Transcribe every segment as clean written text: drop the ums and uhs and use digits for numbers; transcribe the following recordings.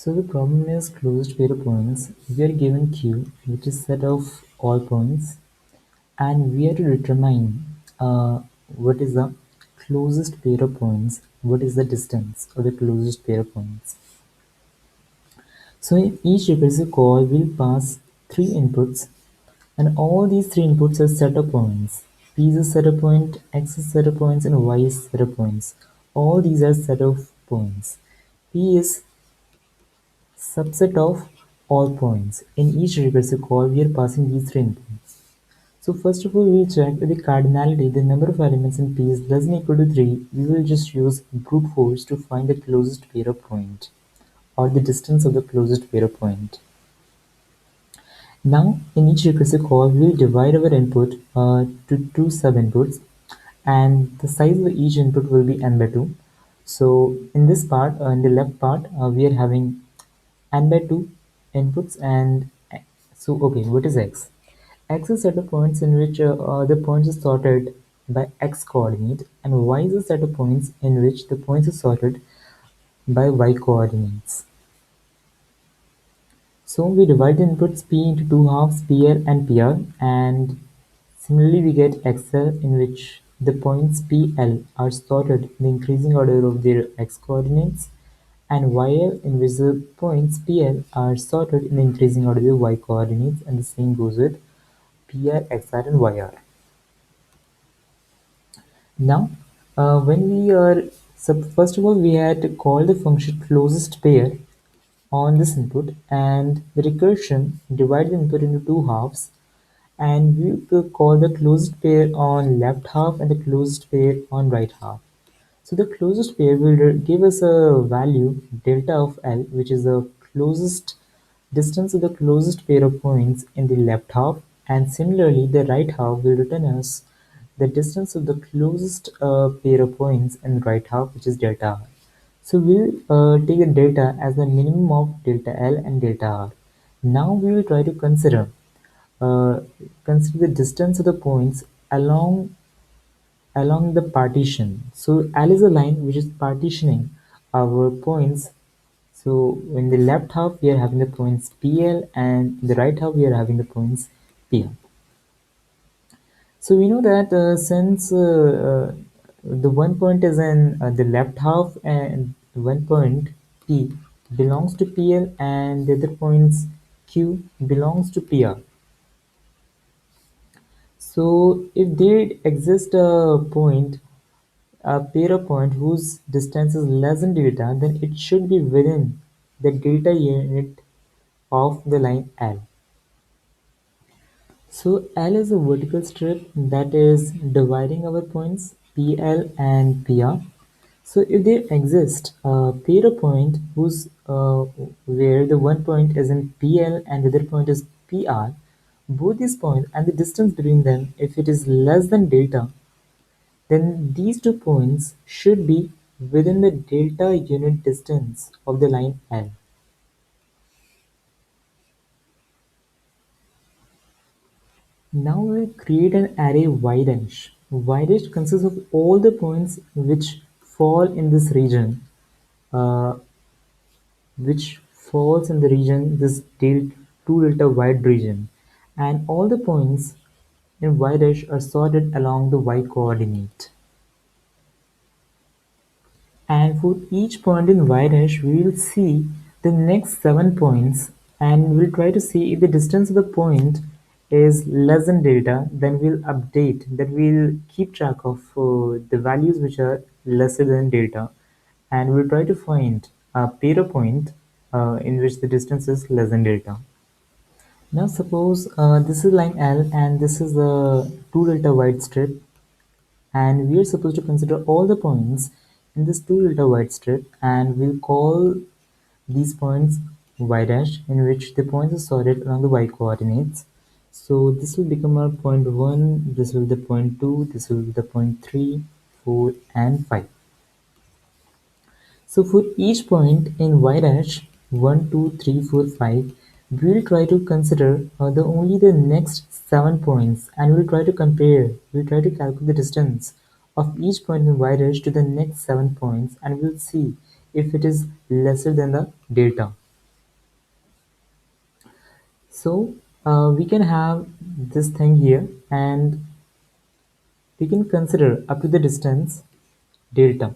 So the problem is closed pair of points. We are given Q, which is set of all points, and we have to determine what is the closest pair of points, what is the distance of the closest pair of points. So in each recursive call will pass three inputs, and all these three inputs are set of points. P is a set of point, X is set of points, and Y is set of points. All these are set of points. P is subset of all points. In each recursive call, we are passing these three inputs. So first of all, we will check the cardinality, the number of elements in P is less than or equal to 3. We will just use brute force to find the closest pair of point or the distance of the closest pair of point. Now, in each recursive call, we will divide our input to two sub-inputs, and the size of each input will be n by 2. So in this part, in the left part, we are having n by 2 inputs, and so okay, what is x? X is a set of points in which the points are sorted by x coordinate, and y is a set of points in which the points are sorted by y coordinates. So we divide the inputs P into two halves, PL and PR, and similarly we get XL in which the points PL are sorted in the increasing order of their x coordinates, and YL in which the points PL are sorted in the increasing order of their y coordinates, and the same goes with PR, XR and YR. Now, when we are, so first of all we had to call the function closest pair on this input, and the recursion divide the input into two halves, and we will call the closest pair on left half and the closest pair on right half. So the closest pair will give us a value delta of L, which is the closest distance of the closest pair of points in the left half, and similarly the right half will return us the distance of the closest pair of points in the right half, which is delta R. So we'll take the delta as the minimum of delta L and delta R. Now we will try to uh, consider the distance of the points along the partition. So L is a line which is partitioning our points. So in the left half we are having the points PL, and in the right half we are having the points PR. So we know that since the one point is in the left half and one point P belongs to PL and the other points Q belongs to PR. So if there exists a pair of points whose distance is less than delta, then it should be within the delta unit of the line L. So L is a vertical strip that is dividing our points PL and PR. So if there exists a pair of point where the one point is in PL and the other point is PR, both these points and the distance between them, if it is less than delta, then these two points should be within the delta unit distance of the line L. Now we'll create an array Y'. Y' consists of all the points which fall in this region, uh, which falls in the region, this 2 delta wide region, and all the points in Y' are sorted along the Y coordinate. And for each point in Y dash, we will see the next 7 points, and we'll try to see if the distance of the point is less than delta, then we'll update, then we'll keep track of the values which are lesser than delta, and we'll try to find a pair point in which the distance is less than delta. Now suppose this is line L and this is the 2 delta wide strip, and we are supposed to consider all the points in this 2 delta wide strip, and we'll call these points y dash, in which the points are sorted along the y coordinates. So this will become our point 1, this will be the point 2, this will be the point 3, 4 and 5. So for each point in y dash 1, 2, 3, 4, 5, we'll try to consider only the next 7 points, and we'll try to calculate the distance of each point in y dash to the next 7 points, and we'll see if it is lesser than the delta. So we can have this thing here, and we can consider up to the distance delta.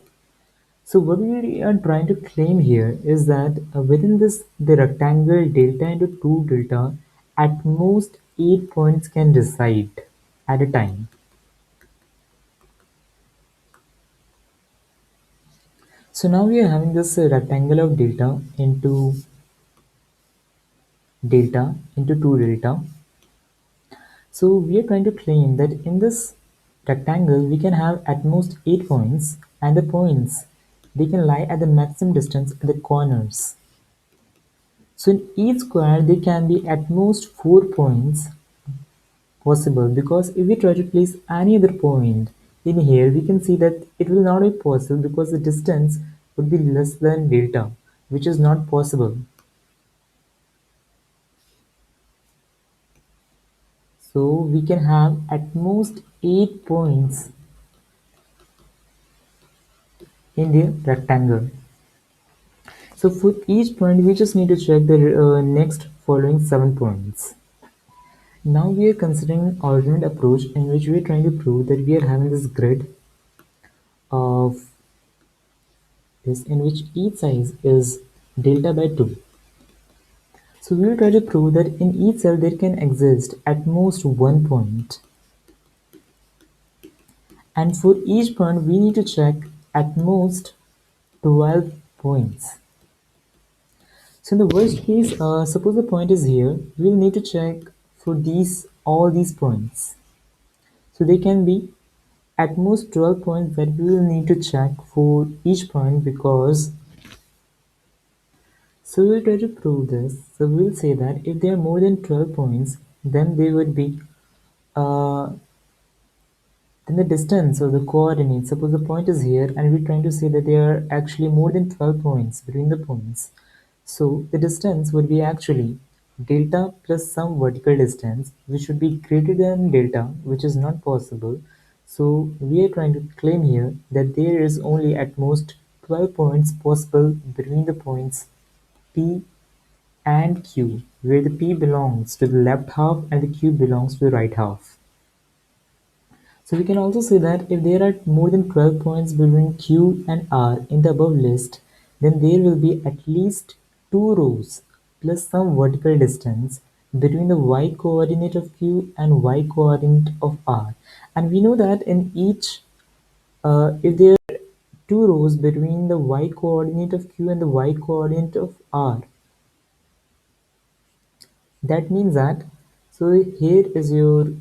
So what we are trying to claim here is that within this the rectangle delta into 2 delta, at most 8 points can reside at a time. So now we are having this rectangle of delta into 2 delta. So we are trying to claim that in this rectangle we can have at most 8 points, and the points they can lie at the maximum distance at the corners. So in each square there can be at most 4 points possible, because if we try to place any other point in here, we can see that it will not be possible because the distance would be less than delta, which is not possible. So we can have at most 8 points in the rectangle. So for each point, we just need to check the next following 7 points. Now we are considering an alternate approach in which we are trying to prove that we are having this grid of this in which each size is delta by 2. So we will try to prove that in each cell there can exist at most one point, and for each point we need to check at most 12 points. So in the worst case, suppose the point is here, we'll need to check for all these points. So they can be at most 12 points that we will need to check for each point, because so we'll try to prove this. So we'll say that if there are more than 12 points, then they would be uh, then the distance or the coordinates, suppose the point is here and we're trying to say that there are actually more than 12 points between the points. So the distance would be actually delta plus some vertical distance, which should be greater than delta, which is not possible. So we are trying to claim here that there is only at most 12 points possible between the points P and Q, where the P belongs to the left half and the Q belongs to the right half. So we can also say that if there are more than 12 points between Q and R in the above list, then there will be at least 2 rows plus some vertical distance between the y coordinate of Q and y coordinate of R. And we know that in each, if there are 2 rows between the y coordinate of Q and the y coordinate of R, that means that, so here is your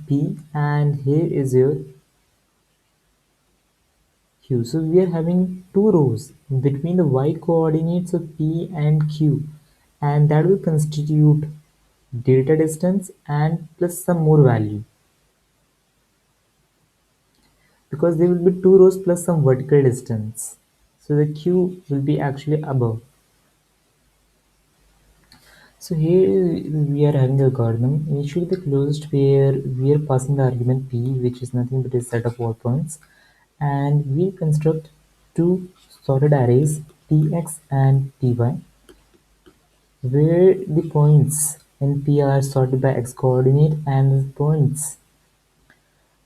P and here is your Q. So we are having 2 rows between the y coordinates of P and Q, and that will constitute delta distance and plus some more value, because there will be 2 rows plus some vertical distance. So the Q will be actually above. So here we are having the algorithm. Initially the closest pair, we are passing the argument P, which is nothing but a set of all points, and we construct two sorted arrays Px and Py, where the points in P are sorted by x coordinate and the points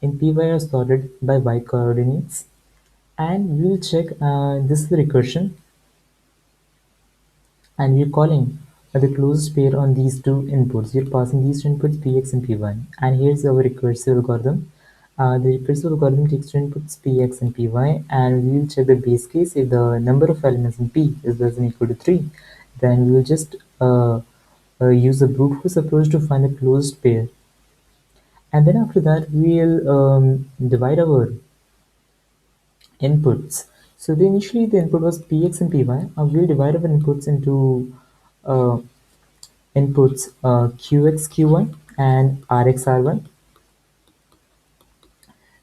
in Py are sorted by y coordinates. And we'll check this is the recursion, and we're calling the closest pair on these two inputs. We're passing these two inputs Px and Py, and here's our recursive algorithm. The recursive algorithm takes two inputs Px and Py, and we'll check the base case. If the number of elements in P is less than or equal to 3, then we'll just use the brute force approach to find the closest pair. And then after that, we'll divide our inputs. So initially the input was Px and Py. We'll divide our inputs into uh, Qx, Qy and Rx, Ry,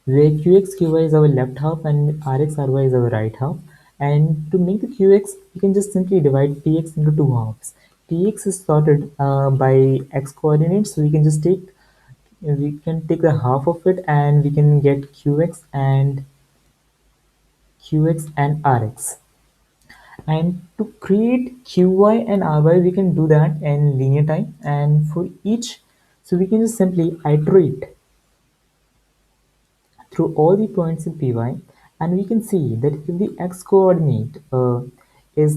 where Qx, Qy is our left half and Rx, Ry is our right half. And to make the Qx, we can just simply divide Px into two halves. Px is sorted by x coordinates, so we can take the half of it and we can get Qx and Rx. And to create qy and ry, we can do that in linear time. And for each, so we can just simply iterate through all the points in Py, and we can see that if the x coordinate